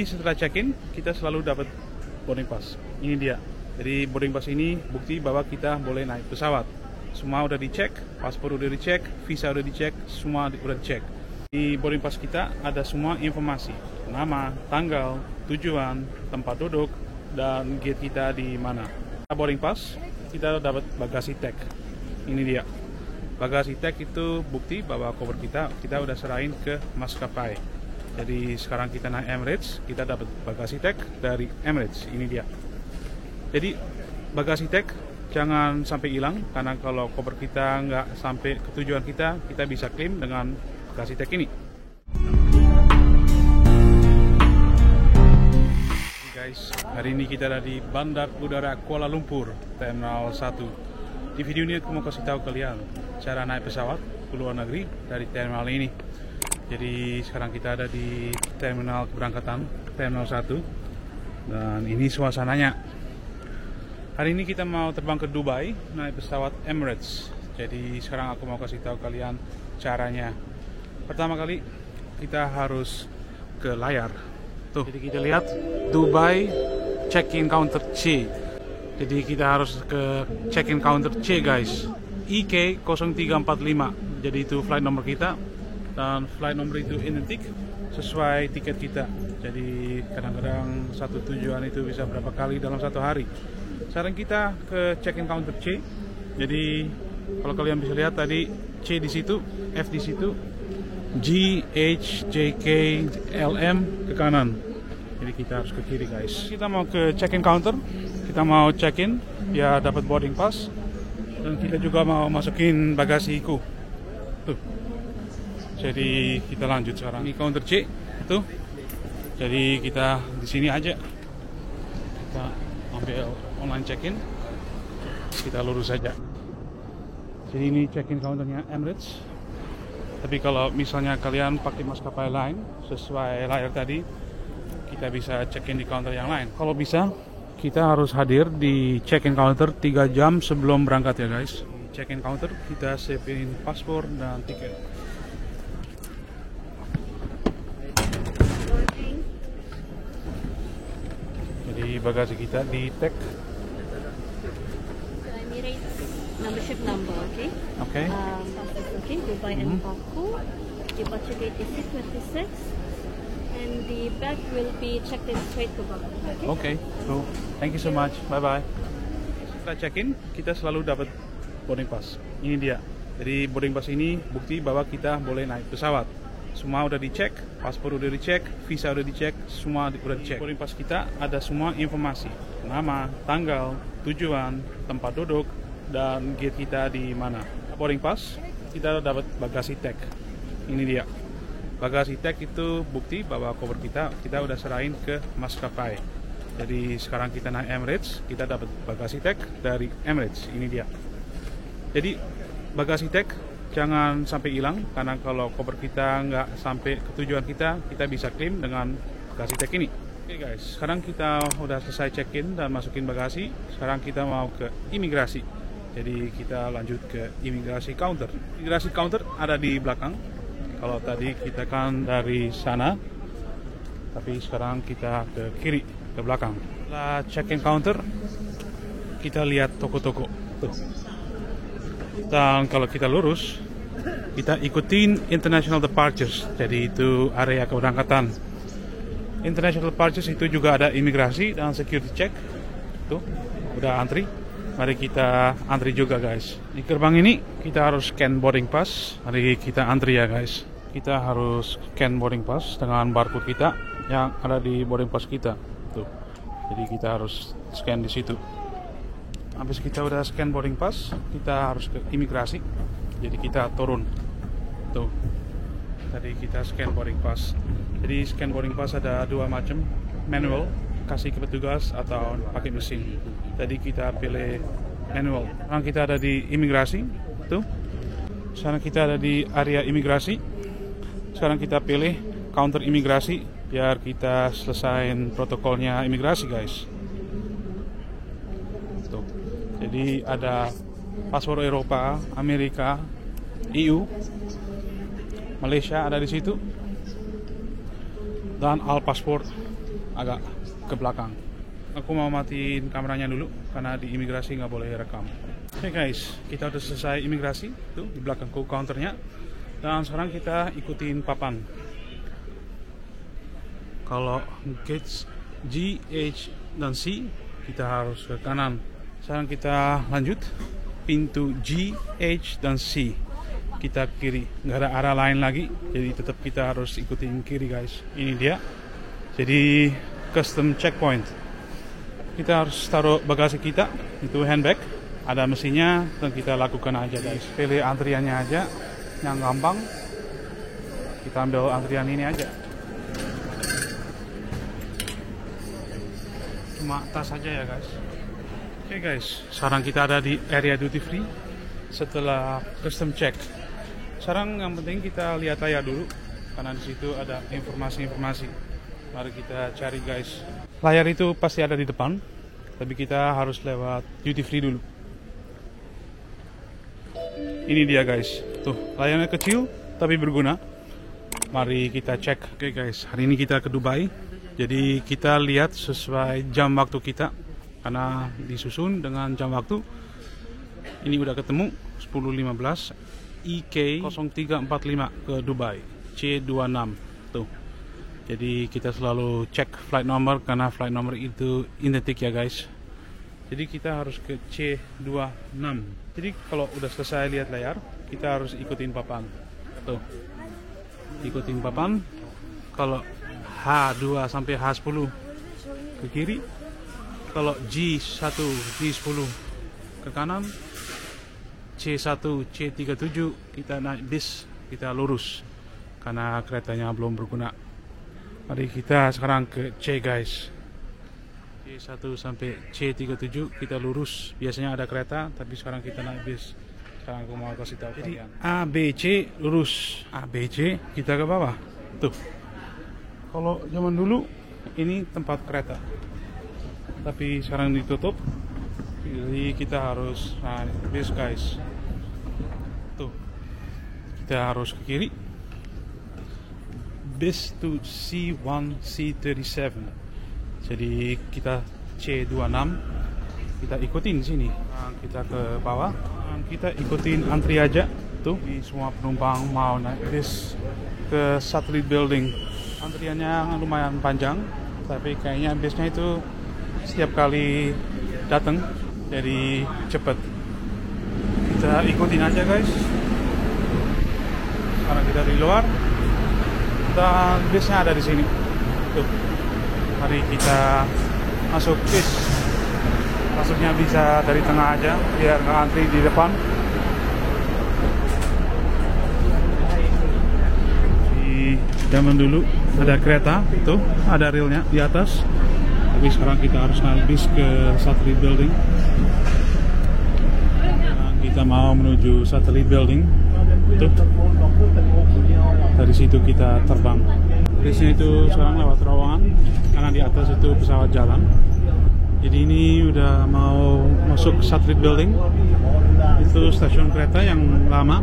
Setelah check-in, kita selalu dapat boarding pass. Ini dia. Jadi boarding pass ini bukti bahwa kita boleh naik pesawat. Semua udah dicek, paspor udah dicek, visa udah dicek, semua udah dicek. Di boarding pass kita ada semua informasi, nama, tanggal, tujuan, tempat duduk, dan gate kita di mana. Boarding pass, kita dapat bagasi tag. Ini dia. Bagasi tag itu bukti bahwa cover kita udah serahin ke maskapai. Jadi sekarang kita naik Emirates, kita dapat bagasi tag dari Emirates. Ini dia. Jadi bagasi tag jangan sampai hilang, karena kalau cover kita nggak sampai ke tujuan kita bisa klaim dengan bagasi tag ini. Jadi guys, hari ini kita ada di Bandar Udara Kuala Lumpur, Terminal 1. Di video ini aku mau kasih tahu kalian cara naik pesawat ke luar negeri dari terminal ini. Jadi sekarang kita ada di terminal keberangkatan, Terminal 1. Dan ini suasananya. Hari ini kita mau terbang ke Dubai, naik pesawat Emirates. Jadi sekarang aku mau kasih tahu kalian caranya. Pertama kali kita harus ke layar. Tuh, jadi kita lihat Dubai check-in counter C. Jadi kita harus ke check-in counter C guys, IK 0345. Jadi itu flight number kita, dan flight number itu identik sesuai tiket kita. Jadi kadang-kadang satu tujuan itu bisa berapa kali dalam satu hari. Sekarang kita ke check-in counter C. Jadi kalau kalian bisa lihat tadi C di situ, F di situ, G, H, J, K, L, M ke kanan. Jadi kita harus ke kiri guys. Kita mau ke check-in counter, kita mau check-in ya, dapat boarding pass, dan kita juga mau masukin bagasiku. Tuh. Jadi kita lanjut sekarang. Ini counter C, tuh. Jadi kita di sini aja. Kita ambil online check-in. Kita lurus saja. Jadi ini check-in counternya Emirates. Tapi kalau misalnya kalian pakai maskapai lain sesuai layar tadi, kita bisa check-in di counter yang lain. Kalau bisa, kita harus hadir di check-in counter 3 jam sebelum berangkat ya guys. Check-in counter kita siapin paspor dan tiket. Jadi bagasi kita di tag. Emirates membership number, okay? Okay. Okay, Dubai and Baku. Departure gate is 26. And the bag will be checked in straight to Baku. Okay, cool. Thank you so much. Bye-bye. Setelah check-in, kita selalu dapat boarding pass. Ini dia. Jadi boarding pass ini bukti bahwa kita boleh naik pesawat. Semua udah dicek, paspor udah dicek, visa udah dicek, semua udah dicek. Boarding pass kita ada semua informasi, nama, tanggal, tujuan, tempat duduk, dan gate kita di mana. Boarding pass, kita dapat bagasi tag. Ini dia. Bagasi tag itu bukti bahwa cover kita udah serahin ke maskapai. Jadi sekarang kita naik Emirates, kita dapat bagasi tag dari Emirates. Ini dia. Jadi bagasi tag jangan sampai hilang, karena kalau cover kita nggak sampai ke tujuan kita bisa klaim dengan bagasi tag ini. Oke guys, sekarang kita udah selesai check-in dan masukin bagasi. Sekarang kita mau ke imigrasi. Jadi kita lanjut ke imigrasi counter. Imigrasi counter ada di belakang. Kalau tadi kita kan dari sana, tapi sekarang kita ke kiri, ke belakang. Setelah check-in counter, kita lihat toko-toko. Tuh. Dan kalau kita lurus, kita ikutin International Departures. Jadi itu area keberangkatan. International Departures itu juga ada imigrasi dan security check. Tuh, udah antri. Mari kita antri juga guys. Di gerbang ini kita harus scan boarding pass. Mari kita antri ya guys. Kita harus scan boarding pass dengan barcode kita yang ada di boarding pass kita. Tuh. Jadi kita harus scan di situ. Habis kita udah scan boarding pass, kita harus ke imigrasi. Jadi kita turun. Tuh. Tadi kita scan boarding pass. Jadi scan boarding pass ada dua macam, manual, kasih ke petugas, atau pakai mesin. Tadi kita pilih manual. Sekarang kita ada di imigrasi. Tuh. Sekarang kita ada di area imigrasi. Sekarang kita pilih counter imigrasi biar kita selesain protokolnya imigrasi guys. Tuh. Jadi ada paspor Eropa, Amerika, EU, Malaysia ada di situ, dan Al paspor agak ke belakang. Aku mau matiin kameranya dulu karena di imigrasi nggak boleh rekam. Oke guys, kita udah selesai imigrasi tuh di belakangku counternya. Dan sekarang kita ikutin papan. Kalau gates G, H, dan C kita harus ke kanan. Sekarang kita lanjut pintu G, H, dan C. Kita kiri, nggak ada arah lain lagi. Jadi tetap kita harus ikutin kiri guys. Ini dia. Jadi custom checkpoint. Kita harus taruh bagasi kita, itu handbag. Ada mesinnya dan kita lakukan aja guys. Pilih antriannya aja yang gampang. Kita ambil antrian ini aja. Cuma tas aja ya guys. Oke guys, sekarang kita ada di area duty free setelah custom check. Sekarang yang penting kita lihat layar dulu karena di situ ada informasi-informasi. Mari kita cari guys. Layar itu pasti ada di depan, tapi kita harus lewat duty free dulu. Ini dia guys, tuh layarnya kecil tapi berguna. Mari kita cek. Oke guys, hari ini kita ke Dubai. Jadi kita lihat sesuai jam waktu kita karena disusun dengan jam waktu. Ini udah ketemu 10.15 IK 0345 ke Dubai C26 tuh. Jadi kita selalu cek flight number karena flight number itu identik ya guys. Jadi kita harus ke C26. Jadi kalau udah selesai lihat layar, kita harus ikutin papan. Tuh. Ikutin papan. Kalau H2 sampai H10 ke kiri. Kalau G1, G10 ke kanan. C1, C37 kita naik bis, kita lurus. Karena keretanya belum berguna. Mari kita sekarang ke C guys. C1 sampai C37 kita lurus. Biasanya ada kereta, tapi sekarang kita naik bis. Sekarang aku mau kasih tahu. Jadi A, B, C lurus. A, B, C kita ke bawah. Tuh. Kalau zaman dulu ini tempat kereta. Tapi sekarang ditutup. Jadi kita harus naik bis guys. Tuh. Kita harus ke kiri. Bis to C1, C37. Jadi kita C26 kita ikutin sini. Nah, kita ke bawah. Nah, kita ikutin antri aja. Tuh, ini semua penumpang mau naik bis ke Satellite Building. Antriannya lumayan panjang, tapi kayaknya bisnya itu setiap kali datang, jadi cepet. Kita ikutin aja guys. Karena kita di luar, dan bisnya ada di sini. Tuh. Mari kita masuk bis. Masuknya bisa dari tengah aja biar nggak antri di depan. Di zaman dulu ada kereta, tuh ada relnya di atas. Tapi sekarang kita harus naik bis ke Satellite Building. Sekarang kita mau menuju Satellite Building. Tuh. Dari situ kita terbang. Di sini itu sekarang lewat terowongan karena di atas itu pesawat jalan. Jadi ini udah mau masuk Satellite Building. Itu stasiun kereta yang lama.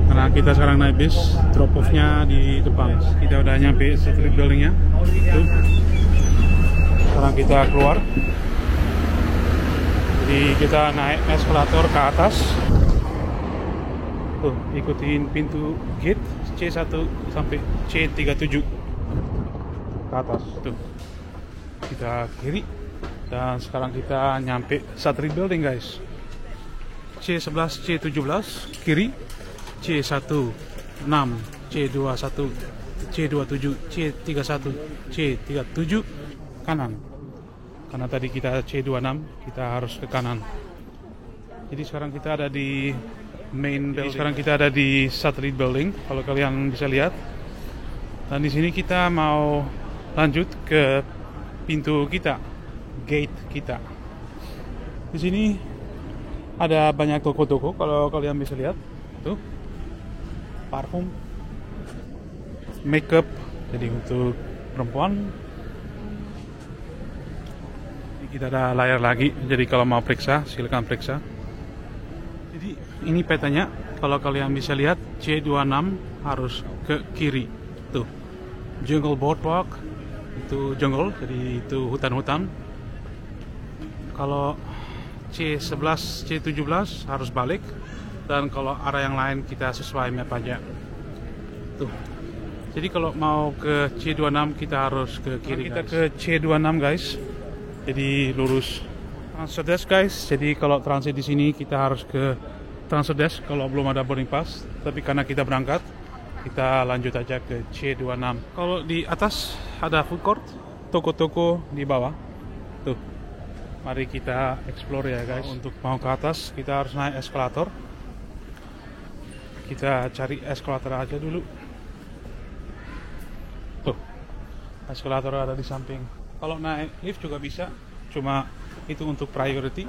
Karena kita sekarang naik bis, drop off-nya di depan. Kita udah nyampe Satellite Building-nya. Tuh. Sekarang kita keluar. Jadi kita naik eskalator ke atas. Tuh, ikutin pintu gate C1 sampai C37 ke atas. Tuh, kita kiri dan sekarang kita nyampe Satellite Building guys. C11, C17 kiri, C16, C21, C27, C31, C37 kanan. Karena tadi kita C26, kita harus ke kanan. Jadi sekarang kita ada di main building. Sekarang kita ada di Satellite Building, kalau kalian bisa lihat. Dan di sini kita mau lanjut ke pintu kita, gate kita. Di sini ada banyak toko-toko, kalau kalian bisa lihat. Tuh, parfum, makeup, jadi untuk perempuan. Ini kita ada layar lagi, jadi kalau mau periksa, silakan periksa. Jadi ini petanya, kalau kalian bisa lihat C26 harus ke kiri. Tuh, Jungle Boardwalk itu jungle, jadi itu hutan-hutan. Kalau C11, C17 harus balik, dan kalau arah yang lain kita sesuai map aja. Tuh. Jadi kalau mau ke C26 kita harus ke kiri. Kita ke C26 guys. Jadi lurus. Transfer desk guys. Jadi kalau transit di sini kita harus ke transfer desk kalau belum ada boarding pass. Tapi karena kita berangkat, kita lanjut aja ke C26. Kalau di atas ada food court, toko-toko di bawah. Tuh. Mari kita explore ya guys. Untuk mau ke atas kita harus naik eskalator. Kita cari eskalator aja dulu. Tuh, eskalator ada di samping. Kalau naik lift juga bisa, cuma itu untuk priority.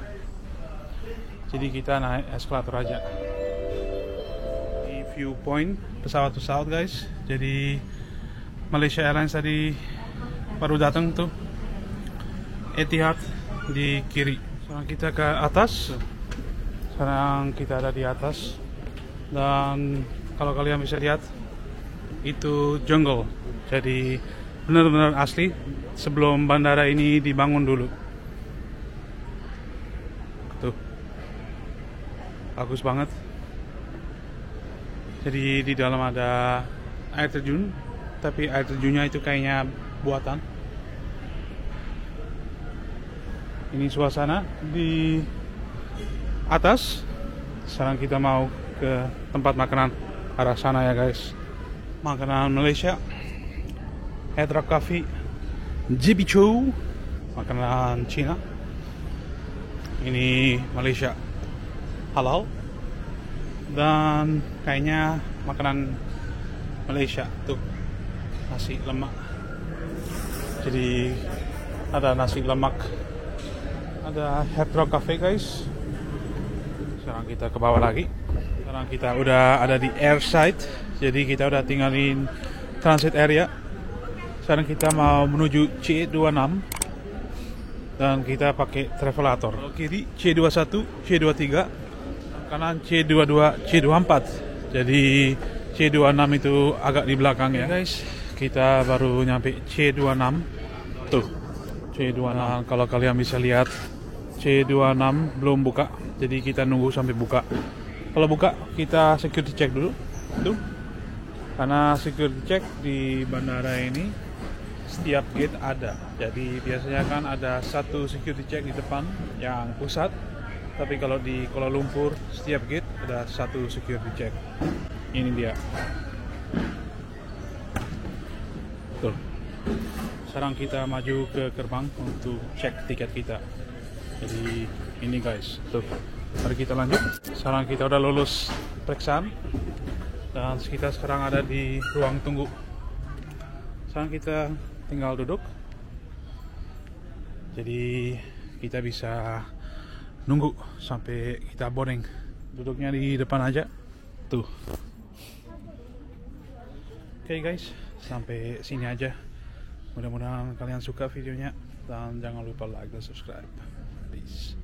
Jadi kita naik eskalator aja. Di viewpoint pesawat-pesawat guys. Jadi Malaysia Airlines tadi baru datang tuh. Etihad di kiri. Sekarang kita ke atas. Sekarang kita ada di atas. Dan kalau kalian bisa lihat, itu jungle. Jadi benar-benar asli sebelum bandara ini dibangun dulu. Tuh, bagus banget. Jadi di dalam ada air terjun, tapi air terjunnya itu kayaknya buatan. Ini suasana di atas. Sekarang kita mau ke tempat makanan arah sana ya guys. Makanan Malaysia, Hard Rock Coffee, JB Chow, makanan Cina. Ini Malaysia halal. Dan kayaknya makanan Malaysia tuh nasi lemak. Jadi ada nasi lemak. Ada Hard Rock Cafe guys. Sekarang kita ke bawah lagi. Sekarang kita udah ada di airside. Jadi kita udah tinggalin transit area. Sekarang kita mau menuju C26. Dan kita pakai travelator. Kiri C21, C23, kanan C22, C24. Jadi C26 itu agak di belakang ya guys. Kita baru nyampe C26. Tuh, C26. Kalau kalian bisa lihat, C26 belum buka. Jadi kita nunggu sampai buka. Kalau buka, kita security check dulu. Tuh. Karena security check di bandara ini setiap gate ada. Jadi biasanya kan ada satu security check di depan yang pusat. Tapi kalau di Kuala Lumpur setiap gate ada satu security check. Ini dia. Tuh. Sekarang kita maju ke gerbang untuk cek tiket kita. Jadi ini guys. Tuh. Mari kita lanjut. Sekarang kita udah lulus periksaan. Dan kita sekarang ada di ruang tunggu. Sekarang kita tinggal duduk. Jadi kita bisa nunggu sampai kita boarding. Duduknya di depan aja. Tuh. Oke guys, sampai sini aja. Mudah-mudahan kalian suka videonya. Dan jangan lupa like dan subscribe. Peace.